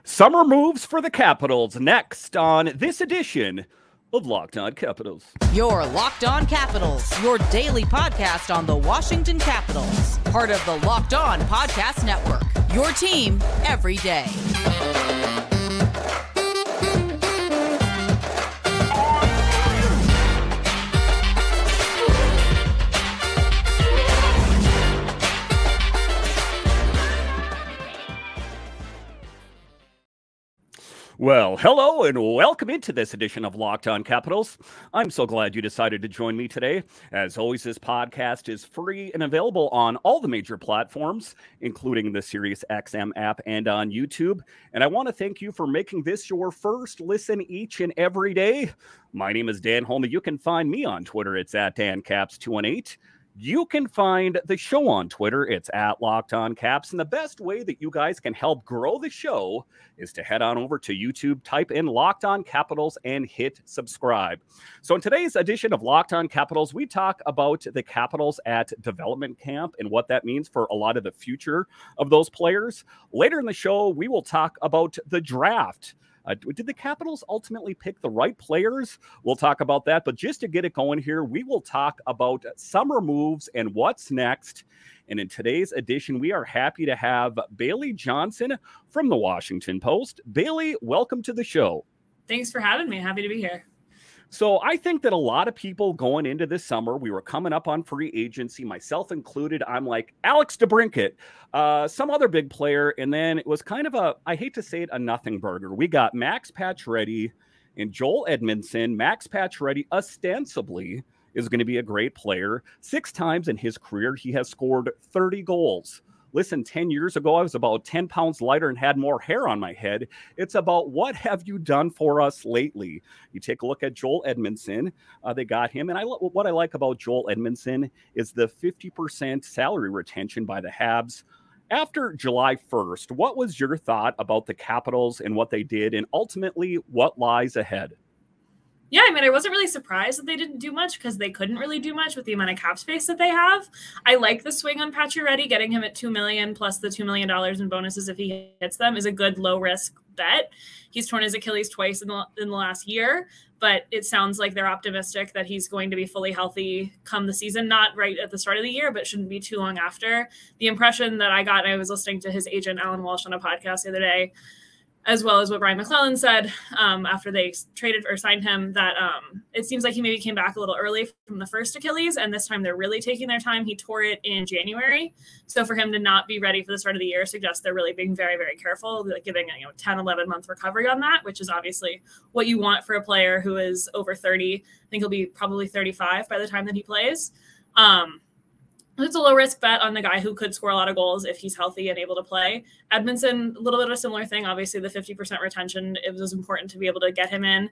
Summer moves for the Capitals next on this edition of Locked On Capitals. Your Locked On Capitals, your daily podcast on the Washington Capitals. Part of the Locked On Podcast Network, your team every day. Well, hello and welcome into this edition of Locked On Capitals. I'm so glad you decided to join me today. As always, this podcast is free and available on all the major platforms, including the SiriusXM app and on YouTube. And I want to thank you for making this your first listen each and every day. My name is Dan Holme. You can find me on Twitter. It's at DanCaps218. You can find the show on Twitter. It's at Locked On Caps. And the best way that you guys can help grow the show is to head on over to YouTube, type in Locked On Capitals, and hit subscribe. So in today's edition of Locked On Capitals, we talk about the Capitals at development camp and what that means for a lot of the future of those players. Later in the show, we will talk about the draft. Did the Capitals ultimately pick the right players? We'll talk about that. But just to get it going here, we will talk about summer moves and what's next. And in today's edition, we are happy to have Bailey Johnson from the Washington Post. Bailey, welcome to the show. Thanks for having me. Happy to be here. So I think that a lot of people going into this summer, we were coming up on free agency, myself included. I'm like, Alex DeBrincat, some other big player. And then it was kind of a, I hate to say it, a nothing burger. We got Max Pacioretty and Joel Edmundson. Max Pacioretty ostensibly is going to be a great player. 6 times in his career, he has scored 30 goals. Listen, 10 years ago, I was about 10 pounds lighter and had more hair on my head. It's about what have you done for us lately? You take a look at Joel Edmundson. They got him. And what I like about Joel Edmundson is the 50% salary retention by the Habs. After July 1st, what was your thought about the Capitals and what they did and ultimately what lies ahead? Yeah, I mean, I wasn't really surprised that they didn't do much because they couldn't really do much with the amount of cap space that they have. I like the swing on Pacioretty. Getting him at $2 million plus the $2 million in bonuses if he hits them is a good low-risk bet. He's torn his Achilles twice in the last year, but it sounds like they're optimistic that he's going to be fully healthy come the season, not right at the start of the year, but shouldn't be too long after. The impression that I got, and I was listening to his agent, Alan Walsh, on a podcast the other day, as well as what Brian Maclellan said after they traded or signed him, that it seems like he maybe came back a little early from the first Achilles, and this time they're really taking their time. He tore it in January. So for him to not be ready for the start of the year suggests they're really being very, very careful, like giving a 10, 11-month recovery on that, which is obviously what you want for a player who is over 30. I think he'll be probably 35 by the time that he plays. It's a low-risk bet on the guy who could score a lot of goals if he's healthy and able to play. Edmundson, a little bit of a similar thing. Obviously, the 50% retention, it was important to be able to get him in.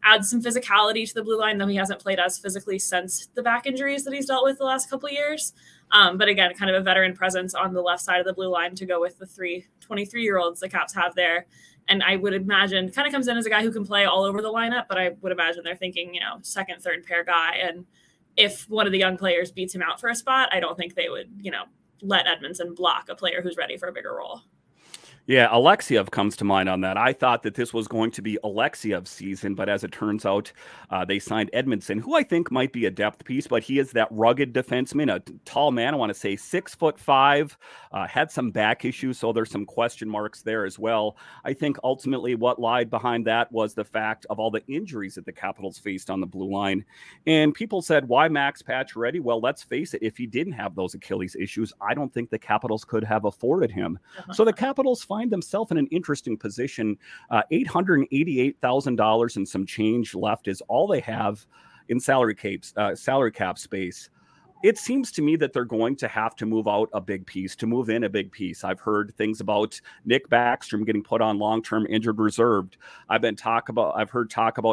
Add some physicality to the blue line, though he hasn't played as physically since the back injuries that he's dealt with the last couple of years. But again, kind of a veteran presence on the left side of the blue line to go with the 3 23-year-olds the Caps have there. And I would imagine, kind of comes in as a guy who can play all over the lineup, but I would imagine they're thinking, second, third pair guy. And if one of the young players beats him out for a spot, I don't think they would, let Edmundson block a player who's ready for a bigger role. Yeah, Alexiev comes to mind on that. I thought that this was going to be Alexiev's season, but as it turns out, they signed Edmundson, who I think might be a depth piece, but he is that rugged defenseman, a tall man, I want to say 6'5", had some back issues, so there's some question marks there as well. I think ultimately what lied behind that was the fact of all the injuries that the Capitals faced on the blue line. And people said, why Max Pacioretty? Well, let's face it, if he didn't have those Achilles issues, I don't think the Capitals could have afforded him. So the Capitals find themselves in an interesting position. $888,000 and some change left is all they have in salary cap space. It seems to me that they're going to have to move out a big piece, to move in a big piece. I've heard things about Nick Backstrom getting put on long-term injured reserved. I've heard talk about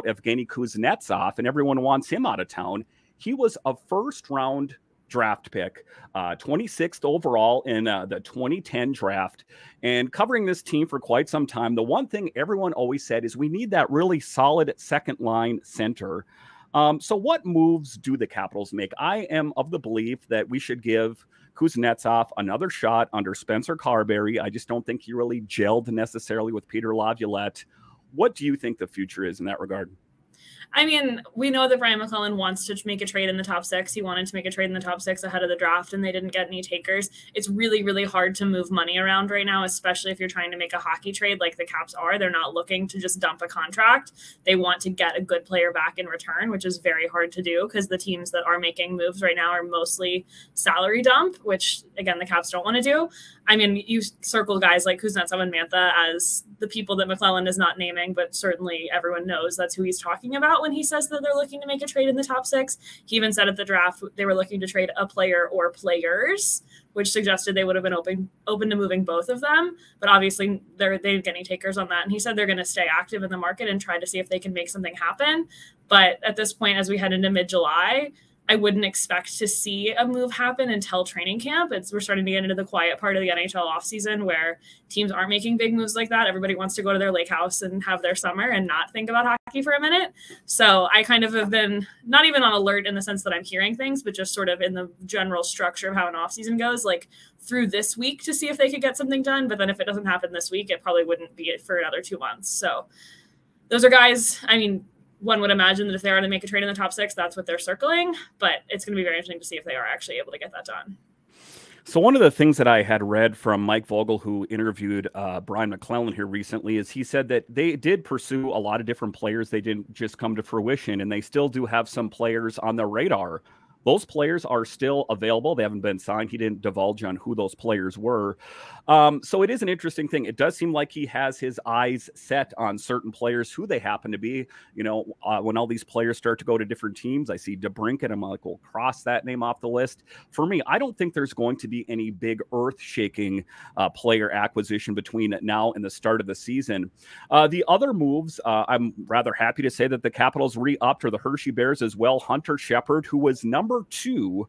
Evgeny Kuznetsov, and everyone wants him out of town. He was a first-round draft pick, 26th overall in the 2010 draft, and covering this team for quite some time. The one thing everyone always said is we need that really solid second line center. So what moves do the Capitals make? I am of the belief that we should give Kuznetsov another shot under Spencer Carberry. I just don't think he really gelled necessarily with Peter Laviolette. What do you think the future is in that regard? I mean, we know that Brian Maclellan wants to make a trade in the top 6. He wanted to make a trade in the top 6 ahead of the draft, and they didn't get any takers. It's really, really hard to move money around right now, especially if you're trying to make a hockey trade like the Caps are. They're not looking to just dump a contract. They want to get a good player back in return, which is very hard to do because the teams that are making moves right now are mostly salary dump, which, again, the Caps don't want to do. I mean, you circle guys like Kuznetsov and Mantha as the people that McClellan is not naming, but certainly everyone knows that's who he's talking about when he says that they're looking to make a trade in the top 6. He even said at the draft they were looking to trade a player or players, which suggested they would have been open to moving both of them. But obviously they didn't get any takers on that. And he said they're going to stay active in the market and try to see if they can make something happen. But at this point, as we head into mid-July, I wouldn't expect to see a move happen until training camp. We're starting to get into the quiet part of the NHL offseason where teams aren't making big moves like that. Everybody wants to go to their lake house and have their summer and not think about hockey for a minute. So I kind of have been not even on alert in the sense that I'm hearing things, but just sort of in the general structure of how an offseason goes, like through this week to see if they could get something done. But then if it doesn't happen this week, it probably wouldn't be for another 2 months. So those are guys, I mean, one would imagine that if they are to make a trade in the top 6, that's what they're circling. But it's going to be very interesting to see if they are actually able to get that done. So one of the things that I had read from Mike Vogel, who interviewed Brian Maclellan here recently, is he said that they did pursue a lot of different players. They didn't just come to fruition, and they still do have some players on their radar. Those players are still available. They haven't been signed. He didn't divulge on who those players were. So it is an interesting thing. It does seem like he has his eyes set on certain players, who they happen to be. You know, when all these players start to go to different teams, I see DeBrincat. I'm like, we'll cross that name off the list. For me, I don't think there's going to be any big earth-shaking player acquisition between now and the start of the season. The other moves, I'm rather happy to say that the Capitals re-upped, or the Hershey Bears as well. Hunter Shepard, who was number 2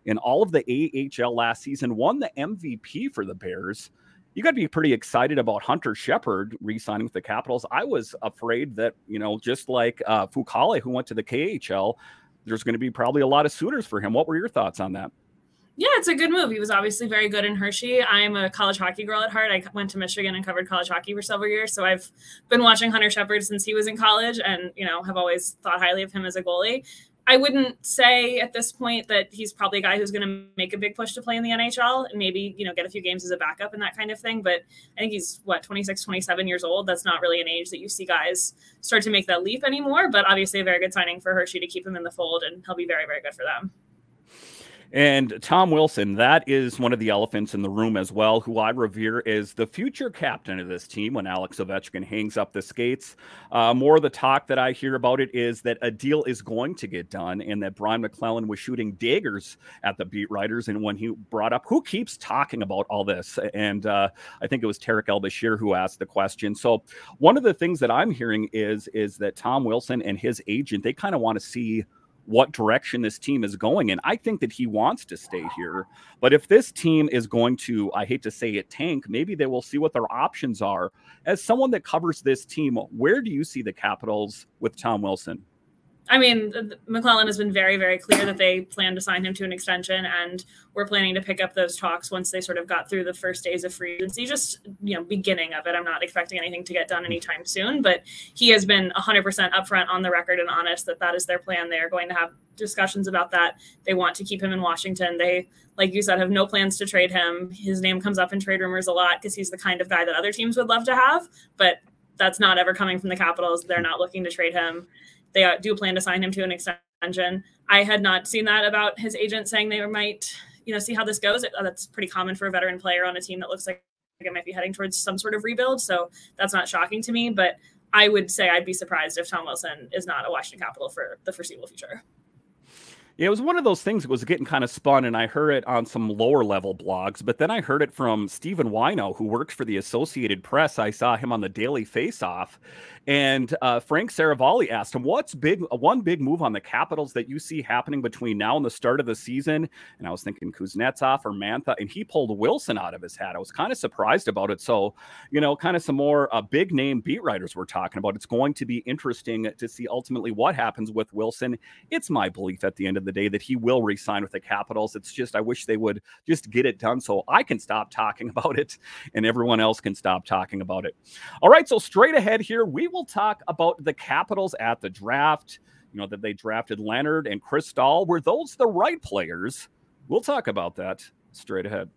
in all of the AHL last season, won the MVP for the Bears. You got to be pretty excited about Hunter Shepard re-signing with the Capitals. I was afraid that, you know, just like Fucale, who went to the KHL, there's going to be probably a lot of suitors for him. What were your thoughts on that? Yeah, it's a good move. He was obviously very good in Hershey. I'm a college hockey girl at heart. I went to Michigan and covered college hockey for several years. So I've been watching Hunter Shepard since he was in college and, you know, have always thought highly of him as a goalie. I wouldn't say at this point that he's probably a guy who's going to make a big push to play in the NHL and maybe, you know, get a few games as a backup and that kind of thing. But I think he's, 26, 27 years old. That's not really an age that you see guys start to make that leap anymore. But obviously a very good signing for Hershey to keep him in the fold, and he'll be very, very good for them. And Tom Wilson, that is one of the elephants in the room as well, who I revere as the future captain of this team when Alex Ovechkin hangs up the skates. More of the talk that I hear about it is that a deal is going to get done and that Brian Maclellan was shooting daggers at the beat writers. And when he brought up, who keeps talking about all this? And I think it was Tarek El-Bashir who asked the question. So one of the things that I'm hearing is that Tom Wilson and his agent, they kind of want to see what direction this team is going in. I think that he wants to stay here, but if this team is going to, I hate to say it, tank, maybe they will see what their options are. As someone that covers this team, where do you see the Capitals with Tom Wilson? I mean, McClellan has been very, very clear that they plan to sign him to an extension, and we're planning to pick up those talks once they sort of got through the first days of free agency, just, you know, beginning of it. I'm not expecting anything to get done anytime soon, but he has been 100% upfront on the record and honest that that is their plan. They are going to have discussions about that. They want to keep him in Washington. They, like you said, have no plans to trade him. His name comes up in trade rumors a lot because he's the kind of guy that other teams would love to have, but that's not ever coming from the Capitals. They're not looking to trade him. They do plan to sign him to an extension. I had not seen that about his agent saying they might, you know, see how this goes. That's pretty common for a veteran player on a team that looks like it might be heading towards some sort of rebuild. So that's not shocking to me. But I would say I'd be surprised if Tom Wilson is not a Washington Capital for the foreseeable future. Yeah, it was one of those things that was getting kind of spun, and I heard it on some lower level blogs, but then I heard it from Stephen Wino, who works for the Associated Press. I saw him on the Daily Face-Off, and Frank Saravalli asked him, what's one big move on the Capitals that you see happening between now and the start of the season? And I was thinking Kuznetsov or Mantha, and he pulled Wilson out of his hat. I was kind of surprised about it. So, kind of some more big name beat writers we're talking about. It's going to be interesting to see ultimately what happens with Wilson. It's my belief at the end of the day that he will re-sign with the Capitals. It's just, I wish they would just get it done so I can stop talking about it and everyone else can stop talking about it. All right, so straight ahead here, we will talk about the Capitals at the draft. That they drafted Leonard and Cristall. Were those the right players? We'll talk about that straight ahead.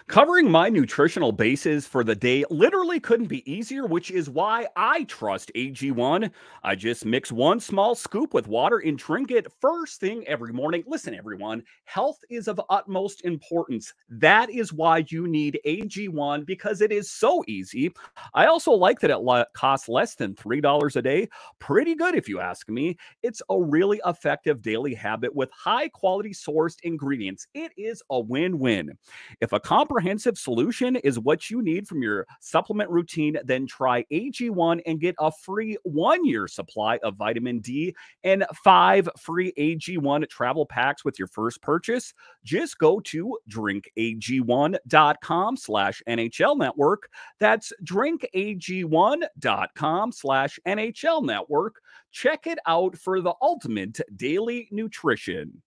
Covering my nutritional bases for the day literally couldn't be easier, which is why I trust AG1. I just mix one small scoop with water and drink it first thing every morning. Listen, everyone, health is of utmost importance. That is why you need AG1, because it is so easy. I also like that it costs less than $3 a day. Pretty good if you ask me. It's a really effective daily habit with high quality sourced ingredients. It is a win-win. If a comprehensive solution is what you need from your supplement routine, then try AG1 and get a free 1-year supply of vitamin D and 5 free AG1 travel packs with your first purchase. Just go to drinkag1.com/NHL network. That's drinkag1.com/NHL network. Check it out for the ultimate daily nutrition.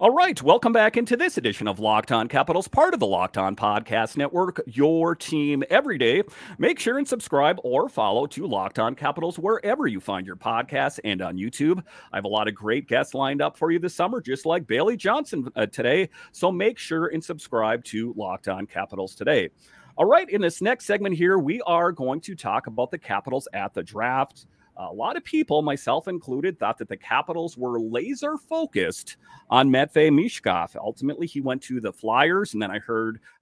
All right, welcome back into this edition of Locked On Capitals, part of the Locked On Podcast Network, your team every day. Make sure and subscribe or follow to Locked On Capitals wherever you find your podcasts and on YouTube. I have a lot of great guests lined up for you this summer, just like Bailey Johnson today. So make sure and subscribe to Locked On Capitals today. All right, in this next segment here, we are going to talk about the Capitals at the draft. A lot of people, myself included, thought that the Capitals were laser focused on Matvei Michkov. Ultimately, he went to the Flyers, and then I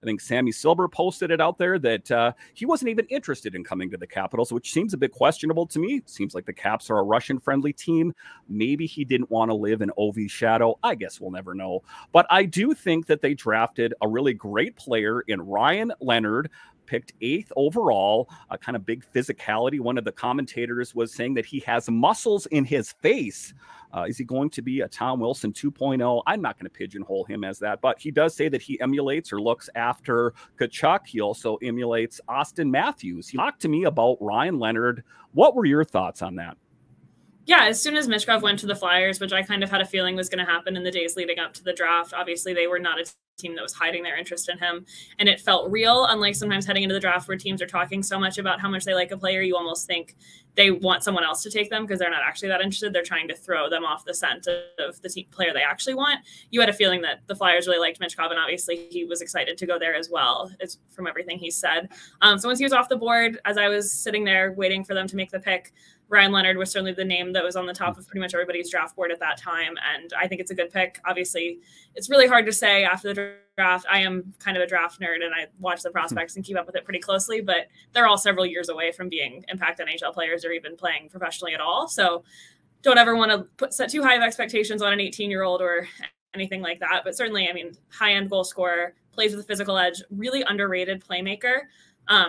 think Sammy Silver posted it out there that he wasn't even interested in coming to the Capitals, which seems a bit questionable to me. It seems like the Caps are a Russian-friendly team. Maybe he didn't want to live in Ovi's shadow. I guess we'll never know. But I do think that they drafted a really great player in Ryan Leonard, picked 8th overall, a kind of big physicality. One of the commentators was saying that he has muscles in his face. Is he going to be a Tom Wilson 2.0? I'm not going to pigeonhole him as that, but he does say that he emulates or looks after Tkachuk. He also emulates Austin Matthews. He talked to me about Ryan Leonard. What were your thoughts on that? Yeah, as soon as Michkov went to the Flyers, which I kind of had a feeling was going to happen in the days leading up to the draft, obviously they were not a team that was hiding their interest in him, and it felt real, unlike sometimes heading into the draft where teams are talking so much about how much they like a player, you almost think they want someone else to take them because they're not actually that interested. They're trying to throw them off the scent of the player they actually want. You had a feeling that the Flyers really liked Michkov, and obviously he was excited to go there as well, from everything he said. So once he was off the board, as I was sitting there waiting for them to make the pick, Ryan Leonard was certainly the name that was on the top of pretty much everybody's draft board at that time. And I think it's a good pick. Obviously, it's really hard to say after the draft. I am kind of a draft nerd and I watch the prospects and keep up with it pretty closely, but they're all several years away from being impact NHL players or even playing professionally at all. So don't ever want to set too high of expectations on an 18-year-old or anything like that. But certainly, I mean, high-end goal scorer, plays with a physical edge, really underrated playmaker.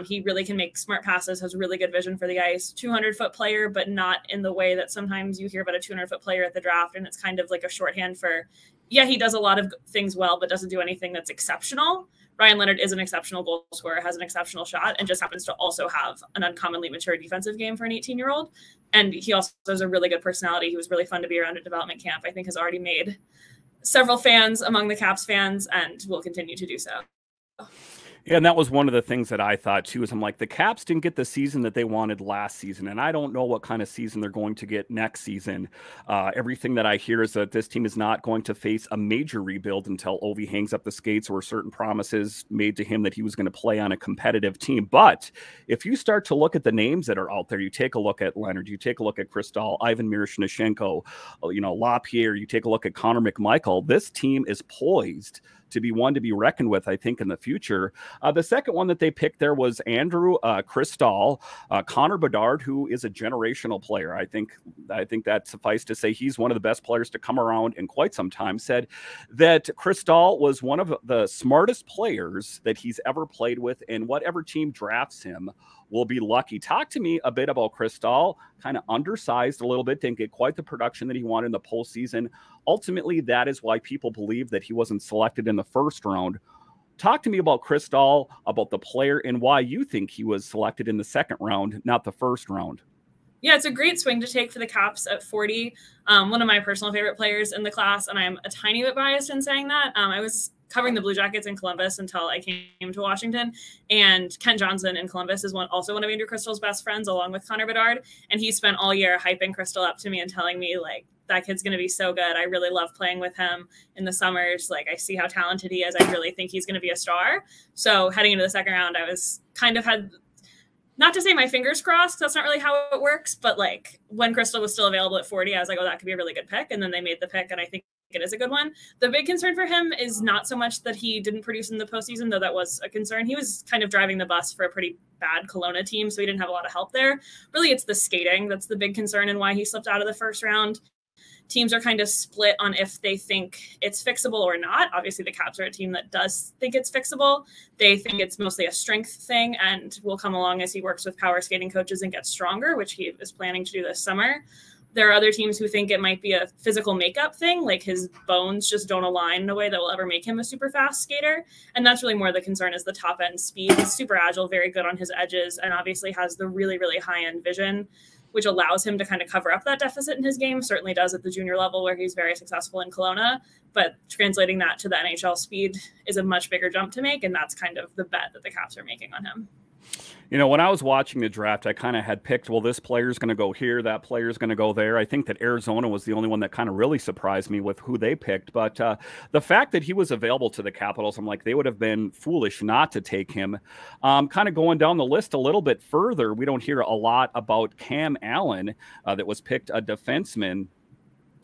He really can make smart passes, has really good vision for the ice, 200-foot player, but not in the way that sometimes you hear about a 200-foot player at the draft. And it's kind of like a shorthand for, yeah, he does a lot of things well, but doesn't do anything that's exceptional. Ryan Leonard is an exceptional goal scorer, has an exceptional shot, and just happens to also have an uncommonly mature defensive game for an 18-year-old. And he also has a really good personality. He was really fun to be around at development camp. I think has already made several fans among the Caps fans and will continue to do so. Yeah, and that was one of the things that I thought, too, is I'm like, the Caps didn't get the season that they wanted last season, and I don't know what kind of season they're going to get next season. Everything that I hear is that this team is not going to face a major rebuild until Ovi hangs up the skates or certain promises made to him that he was going to play on a competitive team. But if you start to look at the names that are out there, you take a look at Leonard, you take a look at Cristall, Ivan Miroshnichenko, LaPierre, you take a look at Connor McMichael, this team is poised to be one to be reckoned with, I think, in the future. The second one that they picked there was Andrew Cristall, Connor Bedard, who is a generational player. I think that suffice to say he's one of the best players to come around in quite some time. Said that Cristall was one of the smartest players that he's ever played with, and whatever team drafts him will be lucky. Talk to me a bit about Cristall, kind of undersized a little bit, didn't get quite the production that he wanted in the postseason. Ultimately, that is why people believe that he wasn't selected in the first round. Talk to me about Cristall, about the player, and why you think he was selected in the second round, not the first round. Yeah, it's a great swing to take for the Caps at 40. One of my personal favorite players in the class, and I'm a tiny bit biased in saying that. I was covering the Blue Jackets in Columbus until I came to Washington, and Ken Johnson in Columbus is also one of Andrew Cristall's best friends, along with Connor Bedard, and he spent all year hyping Cristall up to me and telling me, like, that kid's going to be so good. I really love playing with him in the summers. Like, I see how talented he is. I really think he's going to be a star. So heading into the second round, I was kind of had, not to say my fingers crossed, that's not really how it works, but like when Cristall was still available at 40, I was like, oh, that could be a really good pick. And then they made the pick, and I think it is a good one. The big concern for him is not so much that he didn't produce in the postseason, though that was a concern. He was kind of driving the bus for a pretty bad Kelowna team, so he didn't have a lot of help there. Really, it's the skating that's the big concern and why he slipped out of the first round. Teams are kind of split on if they think it's fixable or not. Obviously, the Caps are a team that does think it's fixable. They think it's mostly a strength thing and will come along as he works with power skating coaches and gets stronger, which he is planning to do this summer. There are other teams who think it might be a physical makeup thing, like his bones just don't align in a way that will ever make him a super fast skater. And that's really more the concern, is the top end speed. He's super agile, very good on his edges, and obviously has the really, really high end vision, which allows him to kind of cover up that deficit in his game. Certainly does at the junior level, where he's very successful in Kelowna, but translating that to the NHL speed is a much bigger jump to make. And that's kind of the bet that the Caps are making on him. You know, when I was watching the draft, I kind of had picked, well, this player's going to go here, that player's going to go there. I think that Arizona was the only one that kind of really surprised me with who they picked. But the fact that he was available to the Capitals, I'm like, they would have been foolish not to take him. Kind of going down the list a little bit further, we don't hear a lot about Cam Allen that was picked, a defenseman.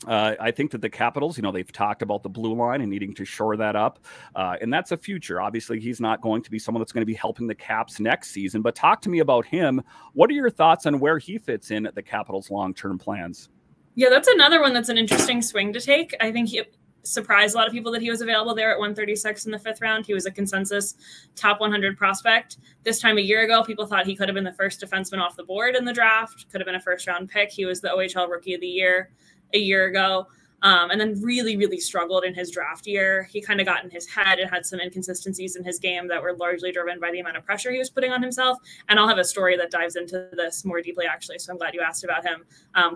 I think that the Capitals, you know, they've talked about the blue line and needing to shore that up. And that's a future. Obviously, he's not going to be someone that's going to be helping the Caps next season. But talk to me about him. What are your thoughts on where he fits in at the Capitals' long-term plans? Yeah, that's another one that's an interesting swing to take. I think he surprised a lot of people that he was available there at 136 in the fifth round. He was a consensus top 100 prospect. This time a year ago, people thought he could have been the first defenseman off the board in the draft, could have been a first-round pick. He was the OHL Rookie of the Year a year ago, and then really, really struggled in his draft year. He kind of got in his head and had some inconsistencies in his game that were largely driven by the amount of pressure he was putting on himself. And I'll have a story that dives into this more deeply, actually, so I'm glad you asked about him,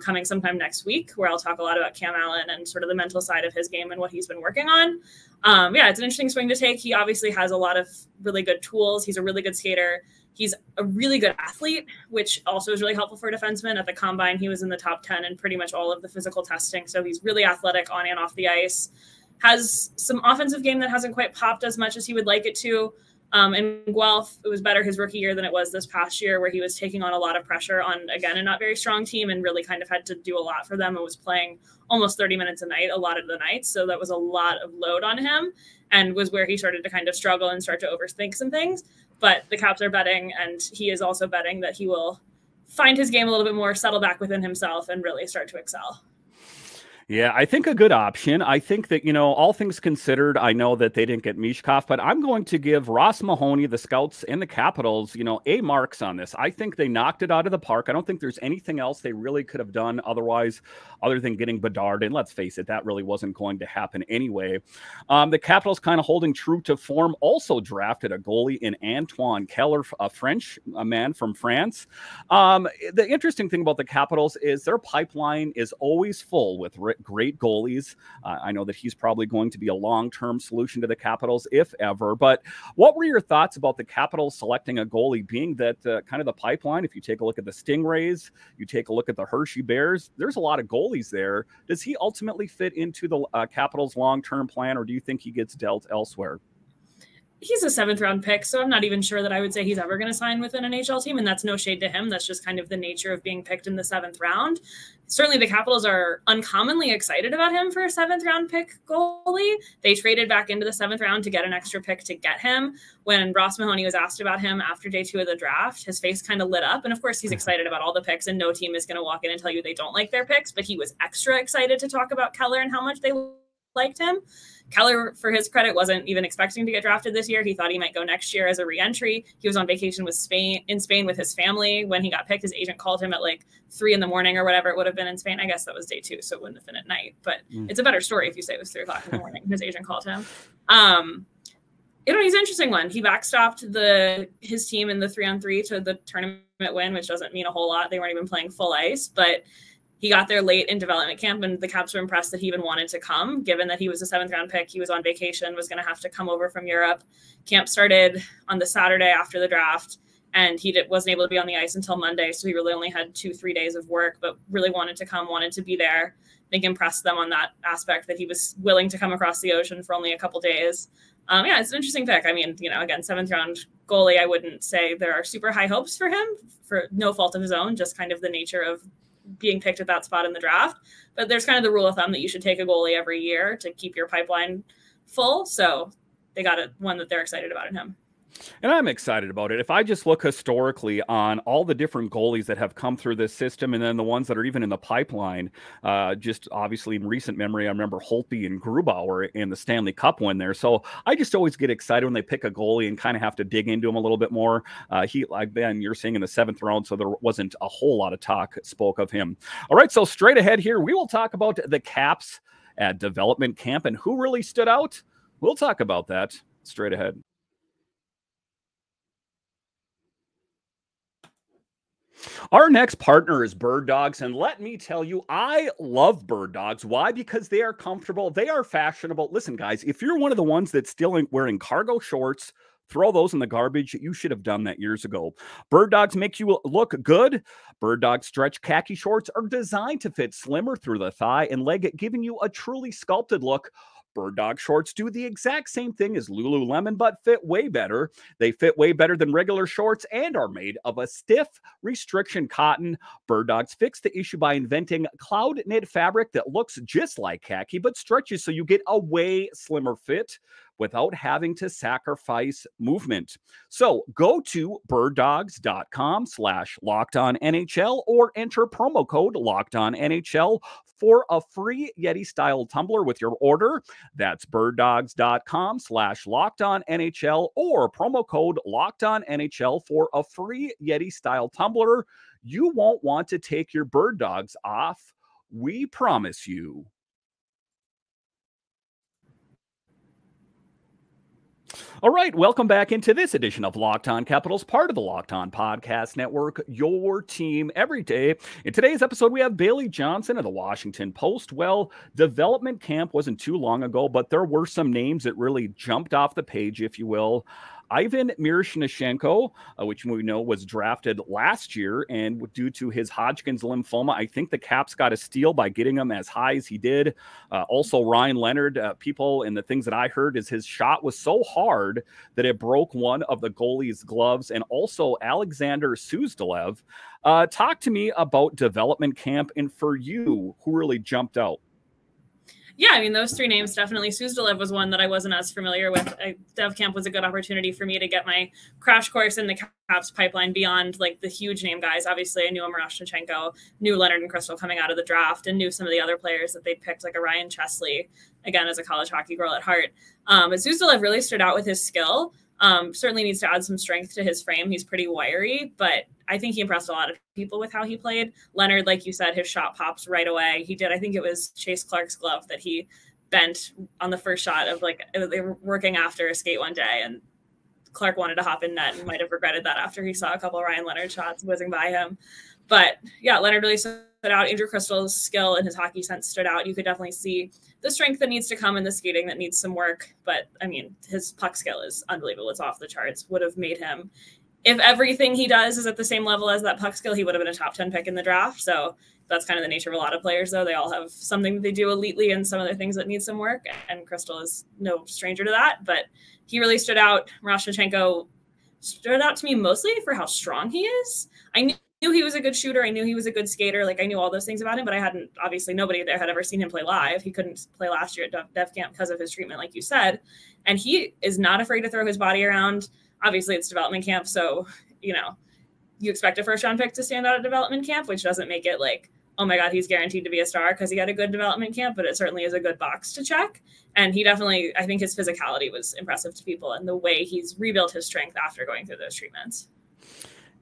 coming sometime next week, where I'll talk a lot about Cam Allen and sort of the mental side of his game and what he's been working on. Yeah, it's an interesting swing to take. He obviously has a lot of really good tools. He's a really good skater. He's a really good athlete, which also is really helpful for a defenseman. At the Combine, he was in the top 10 in pretty much all of the physical testing. So he's really athletic on and off the ice. Has some offensive game that hasn't quite popped as much as he would like it to. In Guelph, it was better his rookie year than it was this past year, where he was taking on a lot of pressure on, again, a not very strong team, and really kind of had to do a lot for them and was playing almost 30 minutes a night, a lot of the nights. So that was a lot of load on him, and was where he started to kind of struggle and start to overthink some things. But the Caps are betting, and he is also betting, that he will find his game a little bit more, settle back within himself, and really start to excel. Yeah, I think a good option. I think that, you know, all things considered, I know that they didn't get Mishkov, but I'm going to give Ross Mahoney, the Scouts, and the Capitals, you know, A marks on this. I think they knocked it out of the park. I don't think there's anything else they really could have done otherwise, other than getting Bedard. And let's face it, that really wasn't going to happen anyway. The Capitals, kind of holding true to form, also drafted a goalie in Antoine Keller, a man from France. The interesting thing about the Capitals is their pipeline is always full with great goalies. I know that he's probably going to be a long-term solution to the Capitals, if ever. But what were your thoughts about the Capitals selecting a goalie, being that kind of the pipeline? If you take a look at the Stingrays, you take a look at the Hershey Bears, there's a lot of goalies there. Does he ultimately fit into the Capitals' long-term plan, or do you think he gets dealt elsewhere? he's a 7th round pick, so I'm not even sure that I would say he's ever going to sign with an NHL team. And that's no shade to him. That's just kind of the nature of being picked in the 7th round. Certainly the Capitals are uncommonly excited about him for a 7th round pick goalie. They traded back into the 7th round to get an extra pick to get him. When Ross Mahoney was asked about him after day 2 of the draft, his face kind of lit up. And of course he's excited about all the picks, and no team is going to walk in and tell you they don't like their picks, but he was extra excited to talk about Keller and how much they liked him. Keller, for his credit, wasn't even expecting to get drafted this year. He thought he might go next year as a re-entry. He was on vacation in Spain with his family when he got picked. His agent called him at like 3 a.m. or whatever it would have been in Spain. I guess that was day 2, so it wouldn't have been at night. But it's a better story if you say it was 3 o'clock in the morning. His agent called him. He's an interesting one. He backstopped his team in the 3-on-3 to the tournament win, which doesn't mean a whole lot. They weren't even playing full ice, but he got there late in development camp, and the Caps were impressed that he even wanted to come, given that he was a 7th round pick. He was on vacation, was going to have to come over from Europe. Camp started on the Saturday after the draft, and he wasn't able to be on the ice until Monday. So he really only had 2-3 days of work, but really wanted to come, wanted to be there. I think impressed them on that aspect, that he was willing to come across the ocean for only a couple days. It's an interesting pick. I mean, again, 7th round goalie, I wouldn't say there are super high hopes for him for no fault of his own, just kind of the nature of being picked at that spot in the draft. But there's kind of the rule of thumb that you should take a goalie every year to keep your pipeline full. So they got one that they're excited about in him. And I'm excited about it. If I just look historically on all the different goalies that have come through this system, and then the ones that are even in the pipeline, just obviously in recent memory, I remember Holtby and Grubauer in the Stanley Cup win there. So I just always get excited when they pick a goalie and kind of have to dig into him a little bit more. Like Ben, you're saying in the 7th round, so there wasn't a whole lot of talk spoke of him. All right, so straight ahead here, we will talk about the Caps at development camp and who really stood out. We'll talk about that straight ahead. Our next partner is Bird Dogs, and let me tell you, I love Bird Dogs. Why? Because they are comfortable, they are fashionable. Listen, guys, if you're one of the ones that's still wearing cargo shorts, throw those in the garbage. You should have done that years ago. Bird Dogs make you look good. Bird Dogs stretch khaki shorts are designed to fit slimmer through the thigh and leg, giving you a truly sculpted look. Bird Dog shorts do the exact same thing as Lululemon, but fit way better. They fit way better than regular shorts and are made of a stiff restriction cotton. Bird Dogs fixed the issue by inventing cloud knit fabric that looks just like khaki, but stretches so you get a way slimmer fit without having to sacrifice movement. So go to birddogs.com/LockedOnNHL or enter promo code LockedOnNHL for a free Yeti-style tumbler with your order. That's birddogs.com/LockedOnNHL or promo code LockedOnNHL for a free Yeti-style tumbler. You won't want to take your Bird Dogs off. We promise you. All right, welcome back into this edition of Locked On Capitals, part of the Locked On Podcast Network, your team every day. In today's episode, we have Bailey Johnson of the Washington Post. Well, development camp wasn't too long ago, but there were some names that really jumped off the page, if you will. Ivan Miroshnichenko, which we know was drafted last year, and due to his Hodgkin's lymphoma, I think the Caps got a steal by getting him as high as he did. Also, Ryan Leonard, people and the things that I heard is his shot was so hard that it broke one of the goalie's gloves. And also Alexander Suzdalev. Talk to me about development camp and for you, who really jumped out. Yeah, I mean, those 3 names, definitely. Suzdalev was one that I wasn't as familiar with. Dev Camp was a good opportunity for me to get my crash course in the Caps pipeline beyond like the huge name guys. Obviously, I knew Miroshnichenko, knew Leonard and Cristall coming out of the draft, and knew some of the other players that they picked, like a Ryan Chesley, again, as a college hockey girl at heart. But Suzdalev really stood out with his skill. Certainly needs to add some strength to his frame. He's pretty wiry, but I think he impressed a lot of people with how he played. Leonard, like you said, his shot pops right away. He did, I think it was Chase Clark's glove that he bent on the first shot of like, they were working after a skate one day and Clark wanted to hop in net and might have regretted that after he saw a couple of Ryan Leonard shots whizzing by him. But yeah, Leonard really stood out. Andrew Cristall's skill and his hockey sense stood out. You could definitely see the strength that needs to come in the skating that needs some work. But I mean, his puck skill is unbelievable. It's off the charts. Would have made him if everything he does is at the same level as that puck skill, he would have been a top 10 pick in the draft. So that's kind of the nature of a lot of players, though. They all have something that they do elitely and some other things that need some work. And Cristall is no stranger to that. But he really stood out. Rashnichenko stood out to me mostly for how strong he is. I knew he was a good shooter. I knew he was a good skater. Like, I knew all those things about him, but I hadn't, obviously, nobody there had ever seen him play live. He couldn't play last year at Dev Camp because of his treatment, like you said. And he is not afraid to throw his body around. Obviously, it's development camp, so, you know, you expect a first-round pick to stand out at development camp, which doesn't make it like, oh my God, he's guaranteed to be a star because he had a good development camp, but it certainly is a good box to check. And he definitely, I think his physicality was impressive to people and the way he's rebuilt his strength after going through those treatments.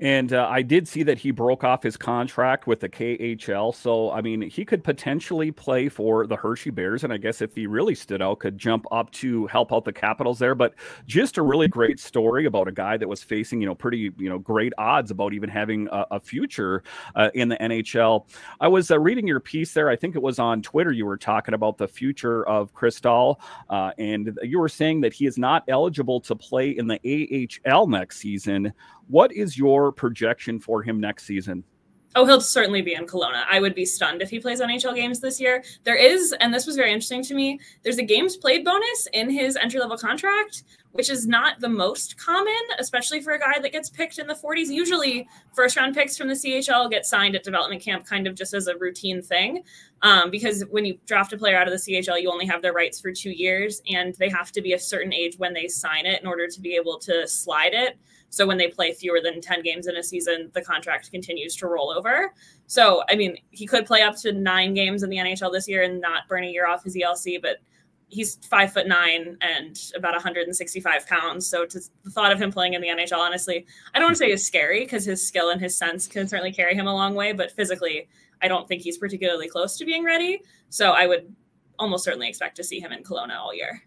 And I did see that he broke off his contract with the KHL. So, I mean, he could potentially play for the Hershey Bears. And I guess if he really stood out, could jump up to help out the Capitals there. But just a really great story about a guy that was facing, you know, pretty, you know, great odds about even having a future in the NHL. I was reading your piece there. I think it was on Twitter. You were talking about the future of Cristall. And you were saying that he is not eligible to play in the AHL next season. What is your projection for him next season? Oh, he'll certainly be in Kelowna. I would be stunned if he plays NHL games this year. There is, and this was very interesting to me, there's a games played bonus in his entry-level contract, which is not the most common, especially for a guy that gets picked in the 40s. Usually first-round picks from the CHL get signed at development camp kind of just as a routine thing, because when you draft a player out of the CHL, you only have their rights for 2 years, and they have to be a certain age when they sign it in order to be able to slide it. So when they play fewer than 10 games in a season, the contract continues to roll over. So, I mean, he could play up to 9 games in the NHL this year and not burn a year off his ELC, but he's 5'9" and about 165 pounds. So the thought of him playing in the NHL, honestly, I don't want to say is scary because his skill and his sense can certainly carry him a long way, but physically, I don't think he's particularly close to being ready. So I would almost certainly expect to see him in Kelowna all year.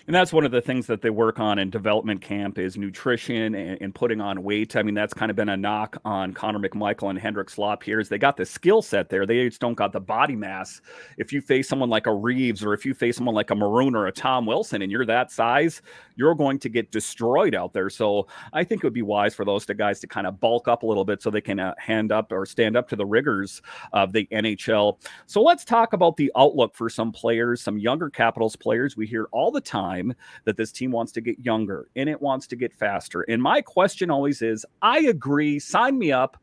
And that's one of the things that they work on in development camp is nutrition and putting on weight. I mean, that's kind of been a knock on Connor McMichael and Hendrik Slop here is they got the skill set there. They just don't got the body mass. If you face someone like a Reeves or if you face someone like a Maroon or a Tom Wilson and you're that size, you're going to get destroyed out there. So I think it would be wise for those guys to kind of bulk up a little bit so they can stand up to the rigors of the NHL. So let's talk about the outlook for some players, some younger Capitals players. We hear all the time that this team wants to get younger and it wants to get faster. And my question always is, I agree, sign me up.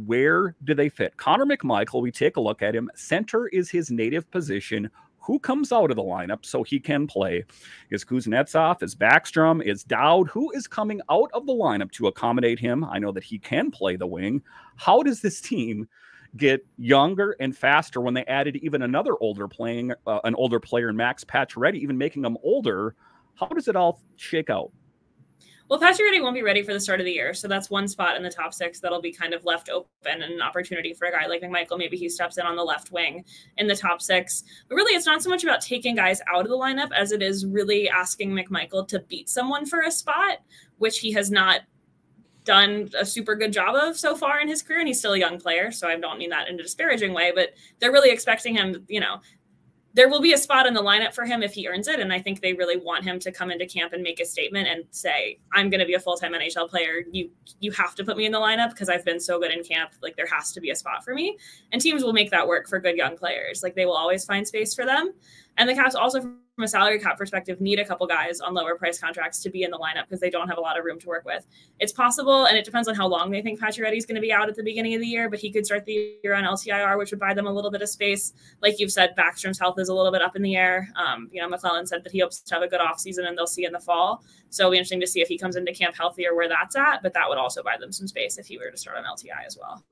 Where do they fit? Connor McMichael, we take a look at him. Center is his native position. Who comes out of the lineup so he can play? Is Kuznetsov? Is Backstrom? Is Dowd? Who is coming out of the lineup to accommodate him? I know that he can play the wing. How does this team get younger and faster when they added even another older player in Max Pacioretty, even making him older? How does it all shake out? Well, Pacioretty won't be ready for the start of the year, so that's one spot in the top 6 that'll be kind of left open and an opportunity for a guy like McMichael. Maybe he steps in on the left wing in the top 6. But really, it's not so much about taking guys out of the lineup as it is really asking McMichael to beat someone for a spot, which he has not done a super good job of so far in his career, and he's still a young player, so I don't mean that in a disparaging way, but they're really expecting him, you know, there will be a spot in the lineup for him if he earns it, and I think they really want him to come into camp and make a statement and say, I'm going to be a full-time NHL player. You have to put me in the lineup because I've been so good in camp. Like, there has to be a spot for me, and teams will make that work for good young players. Like, they will always find space for them, and the Caps also, from a salary cap perspective, need a couple guys on lower price contracts to be in the lineup because they don't have a lot of room to work with. It's possible, and it depends on how long they think Pacioretty is going to be out at the beginning of the year, but he could start the year on LTIR, which would buy them a little bit of space. Like you've said, Backstrom's health is a little bit up in the air. Maclellan said that he hopes to have a good offseason and they'll see in the fall. So it'll be interesting to see if he comes into camp healthy or where that's at, but that would also buy them some space if he were to start on LTI as well.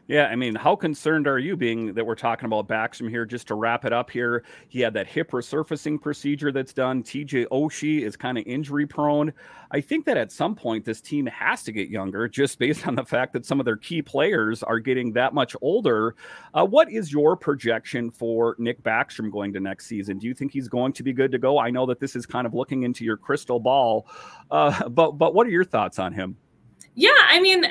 Yeah, I mean, how concerned are you being that we're talking about Backstrom here? Just to wrap it up here, he had that hip resurfacing procedure that's done. TJ Oshie is kind of injury prone. I think that at some point this team has to get younger just based on the fact that some of their key players are getting that much older. What is your projection for Nick Backstrom going to next season? Do you think he's going to be good to go? I know that this is kind of looking into your crystal ball, but what are your thoughts on him? Yeah, I mean,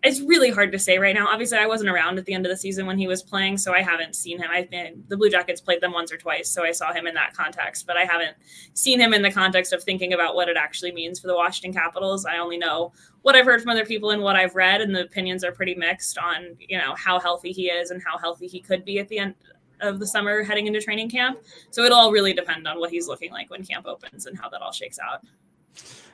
it's really hard to say right now. Obviously, I wasn't around at the end of the season when he was playing, so I haven't seen him. The Blue Jackets played them once or twice, so I saw him in that context, but I haven't seen him in the context of thinking about what it actually means for the Washington Capitals. I only know what I've heard from other people and what I've read, and the opinions are pretty mixed on, how healthy he is and how healthy he could be at the end of the summer heading into training camp. So it'll all really depend on what he's looking like when camp opens and how that all shakes out.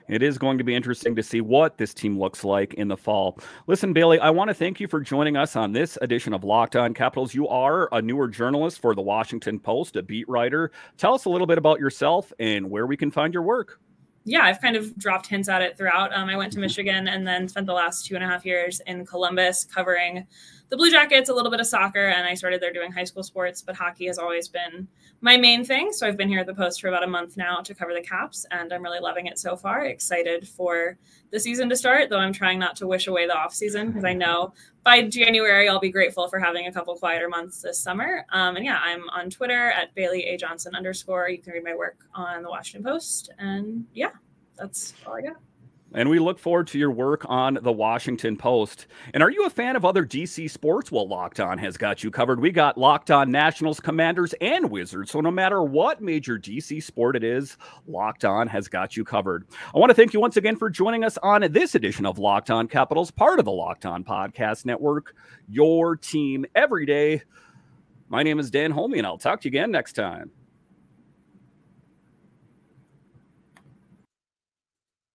It is going to be interesting to see what this team looks like in the fall. Listen, Bailey, I want to thank you for joining us on this edition of Locked On Capitals. You are a newer journalist for the Washington Post, a beat writer. Tell us a little bit about yourself and where we can find your work. Yeah, I've kind of dropped hints at it throughout. I went to Michigan and then spent the last 2.5 years in Columbus covering the Blue Jackets, a little bit of soccer, and I started there doing high school sports, but hockey has always been my main thing. So I've been here at the Post for about a month now to cover the Caps, and I'm really loving it so far. Excited for the season to start, though I'm trying not to wish away the offseason because I know by January I'll be grateful for having a couple quieter months this summer. And yeah, I'm on Twitter at @BaileyAJohnson_. You can read my work on the Washington Post, and yeah, that's all I got. And we look forward to your work on the Washington Post. And are you a fan of other DC sports? Well, Locked On has got you covered. We got Locked On Nationals, Commanders, and Wizards. So no matter what major DC sport it is, Locked On has got you covered. I want to thank you once again for joining us on this edition of Locked On Capitals, part of the Locked On Podcast Network, your team every day. My name is Dan Holme, and I'll talk to you again next time.